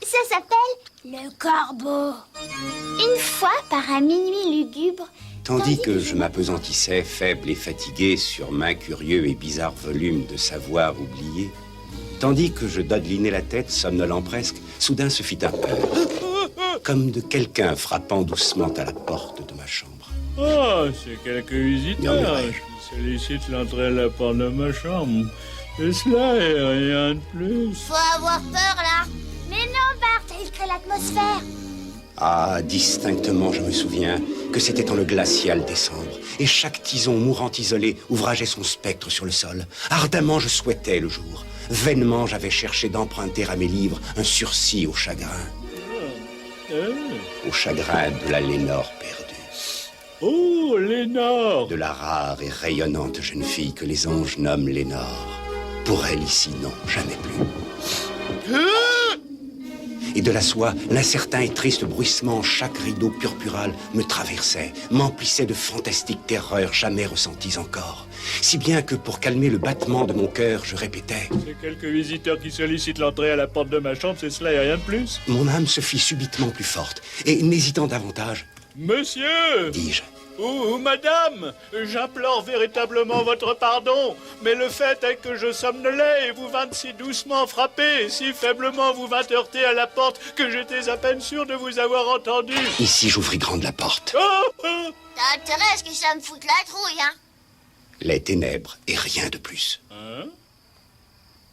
Ça s'appelle le corbeau. Une fois, par un minuit lugubre... Tandis que je m'apesantissais, faible et fatigué, sur maint curieux et bizarre volume de savoir oublié, tandis que je dodelinais la tête, somnolent presque, soudain se fit un peur, comme de quelqu'un frappant doucement à la porte de ma chambre. Ah, c'est quelques visiteurs qui sollicitent l'entrée à la porte de ma chambre. Et cela est rien de plus. Faut avoir peur, là. Mais non, Bart, il crée l'atmosphère. Ah, distinctement, je me souviens que c'était en le glacial décembre, et chaque tison mourant isolé ouvrageait son spectre sur le sol. Ardemment, je souhaitais le jour. Vainement, j'avais cherché d'emprunter à mes livres un sursis au chagrin. Au chagrin de la Lénore perdue. Oh, Lénore! De la rare et rayonnante jeune fille que les anges nomment Lénore. Pour elle, ici, non, jamais plus. Et de la soie, l'incertain et triste bruissement, chaque rideau purpural me traversait, m'emplissait de fantastiques terreurs jamais ressenties encore. Si bien que pour calmer le battement de mon cœur, je répétais... C'est quelques visiteurs qui sollicitent l'entrée à la porte de ma chambre, c'est cela et rien de plus. Mon âme se fit subitement plus forte, et n'hésitant davantage... Monsieur! Dis-je. Ou madame, j'implore véritablement votre pardon, mais le fait est que je somnolais et vous vîntes si doucement frapper, si faiblement vous vîntes heurter à la porte que j'étais à peine sûr de vous avoir entendu. Ici, j'ouvris grande la porte. T'as intérêt à ce que ça me foute la trouille, hein? Les ténèbres et rien de plus.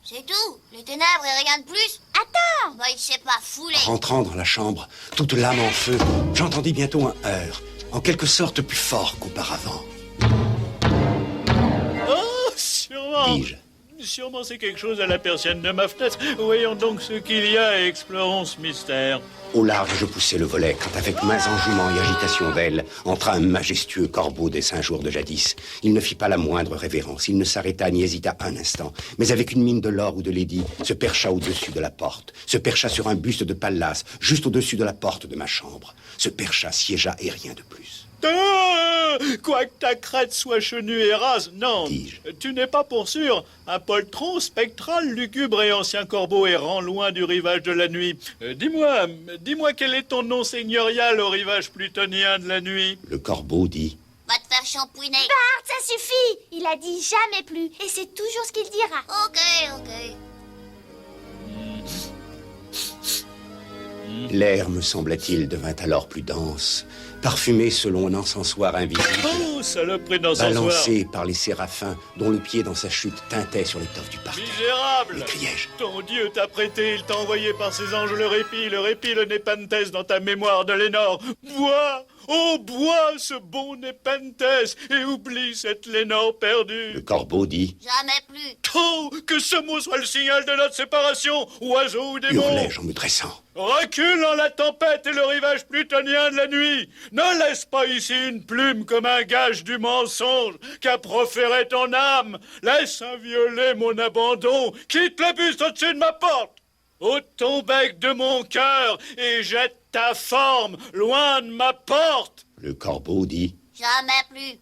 C'est tout? Les ténèbres et rien de plus? Attends! Bah, il s'est pas foulé. Rentrant dans la chambre, toute l'âme en feu, j'entendis bientôt un heurt, en quelque sorte plus fort qu'auparavant. Oh, sûrement. Dis-je. Sûrement c'est quelque chose à la persienne de ma fenêtre. Voyons donc ce qu'il y a et explorons ce mystère. Au large, je poussai le volet, quand avec mains enjouement et agitation d'ailes, entra un majestueux corbeau des 5 jours de jadis. Il ne fit pas la moindre révérence, il ne s'arrêta ni hésita un instant, mais avec une mine de l'or ou de Lady, se percha au-dessus de la porte, se percha sur un buste de Pallas, juste au-dessus de la porte de ma chambre, se percha, siégea et rien de plus. Quoique ta crête soit chenue et rase, non, Dis-je. tu n'es pas pour sûr un poltron spectral, lugubre et ancien corbeau errant loin du rivage de la nuit. Dis-moi quel est ton nom seigneurial au rivage plutonien de la nuit? Le corbeau dit... Va te faire shampouiner. Bart, ça suffit! Il a dit jamais plus, et c'est toujours ce qu'il dira. Ok. L'air, me semble-t-il, devint alors plus dense, parfumé selon un encensoir invisible, Oh, saloperie d'encensoir! balancé par les séraphins dont le pied dans sa chute tintait sur l'étoffe du parterre. Misérable! M'écriai-je. Ton Dieu t'a prêté, il t'a envoyé par ses anges le répit, le Népenthes dans ta mémoire de Lénore. Bois! Oh, bois ce bon Népenthes et oublie cette Lénore perdue. Le corbeau dit... Jamais plus. Oh, que ce mot soit le signal de notre séparation, oiseau ou démon! Hurlai-je en me dressant. Recule en la tempête et le rivage plutonien de la nuit. Ne laisse pas ici une plume comme un gage du mensonge qu'a proféré ton âme. Laisse invioler mon abandon. Quitte le buste au-dessus de ma porte. Ôte ton bec de mon cœur et jette ta forme loin de ma porte. Le corbeau dit... Jamais plus.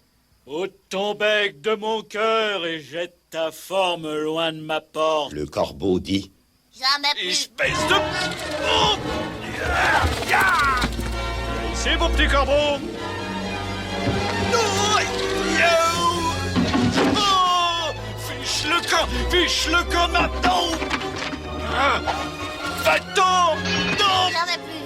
Ôte ton bec de mon cœur et jette ta forme loin de ma porte. Le corbeau dit... Jamais plus. Espèce de... Oh! Ici, mon petit corbeau. Oh! Fiche le camp maintenant. Va-t'en! Non! Jamais plus.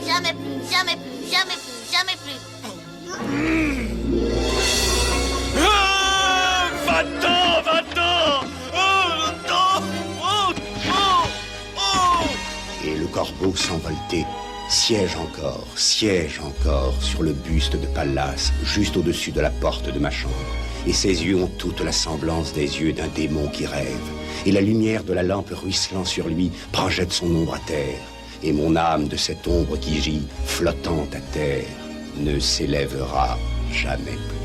Ah! Va-t'en! Oh, non! Oh! Et le corbeau s'envoltait, siège encore sur le buste de Pallas, juste au-dessus de la porte de ma chambre. Et ses yeux ont toute la semblance des yeux d'un démon qui rêve. Et la lumière de la lampe ruisselant sur lui projette son ombre à terre. Et mon âme de cette ombre qui gît, flottant à terre, ne s'élèvera jamais plus.